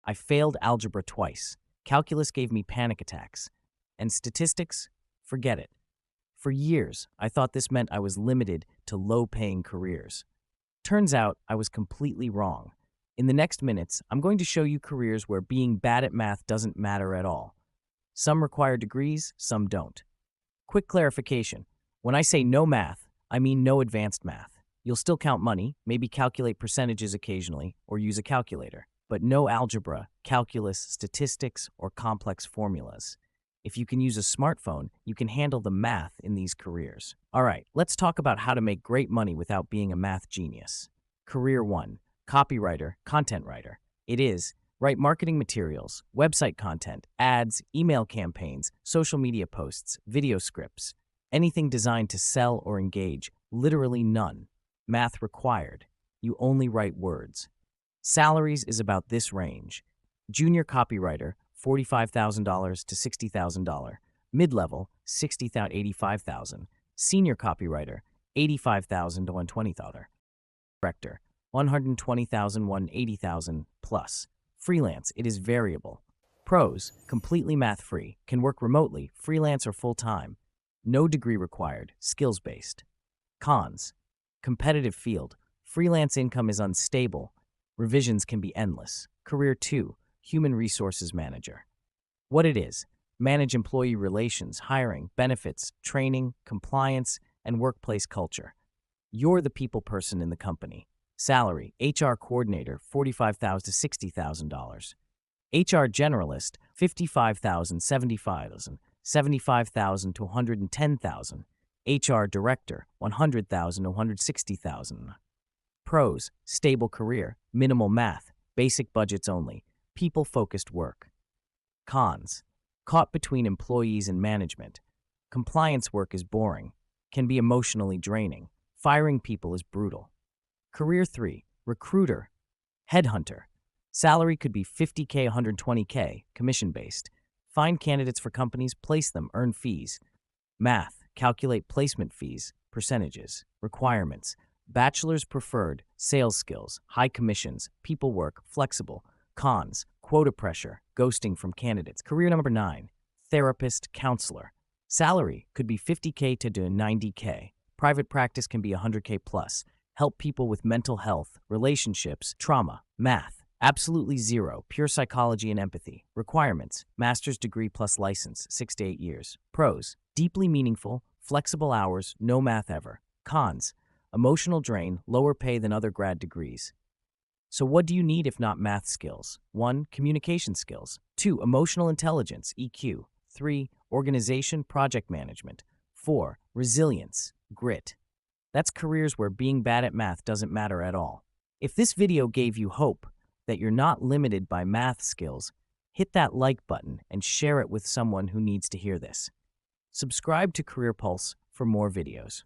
I failed algebra twice. Calculus gave me panic attacks. And statistics? Forget it. For years, I thought this meant I was limited to low-paying careers. Turns out I was completely wrong. In the next minutes, I'm going to show you careers where being bad at math doesn't matter at all. Some require degrees, some don't. Quick clarification. When I say no math, I mean no advanced math. You'll still count money, maybe calculate percentages occasionally, or use a calculator, but no algebra, calculus, statistics, or complex formulas. If you can use a smartphone, you can handle the math in these careers. All right, let's talk about how to make great money without being a math genius. Career 1. Copywriter, content writer. It is, write marketing materials, website content, ads, email campaigns, social media posts, video scripts. Anything designed to sell or engage, literally none. Math required. You only write words. Salaries is about this range. Junior copywriter, $45,000 to $60,000. Mid-level, $60,000 to $85,000. Senior copywriter, $85,000 to $120,000. Director, $120,000 to $180,000 plus. Freelance, it is variable. Pros, completely math-free, can work remotely, freelance or full-time. No degree required, skills-based. Cons, competitive field, freelance income is unstable, revisions can be endless. Career 2, human resources manager. What it is, manage employee relations, hiring, benefits, training, compliance, and workplace culture. You're the people person in the company. Salary, HR coordinator, $45,000 to $60,000. HR generalist, $55,000, $75,000, $75,000 to $110,000. HR director, $100,000 to $160,000. Pros, stable career, minimal math, basic budgets only, people-focused work. Cons, caught between employees and management. Compliance work is boring, can be emotionally draining. Firing people is brutal. Career 3, recruiter, headhunter. Salary could be $50K, $120K, commission-based. Find candidates for companies, place them, earn fees. Math, calculate placement fees, percentages. Requirements, bachelor's preferred, sales skills, high commissions, people work, flexible. Cons, quota pressure, ghosting from candidates. Career number 9, therapist, counselor. Salary could be $50K to $90K. Private practice can be $100K plus. Help people with mental health, relationships, trauma. Math, absolutely zero, pure psychology and empathy. Requirements, master's degree plus license, 6 to 8 years. Pros, deeply meaningful, flexible hours, no math ever. Cons, emotional drain, lower pay than other grad degrees. So what do you need if not math skills? 1. Communication skills. 2. Emotional intelligence, EQ. 3. Organization, project management. 4. Resilience, grit. That's careers where being bad at math doesn't matter at all. If this video gave you hope that you're not limited by math skills, hit that like button and share it with someone who needs to hear this. Subscribe to Career Pulse for more videos.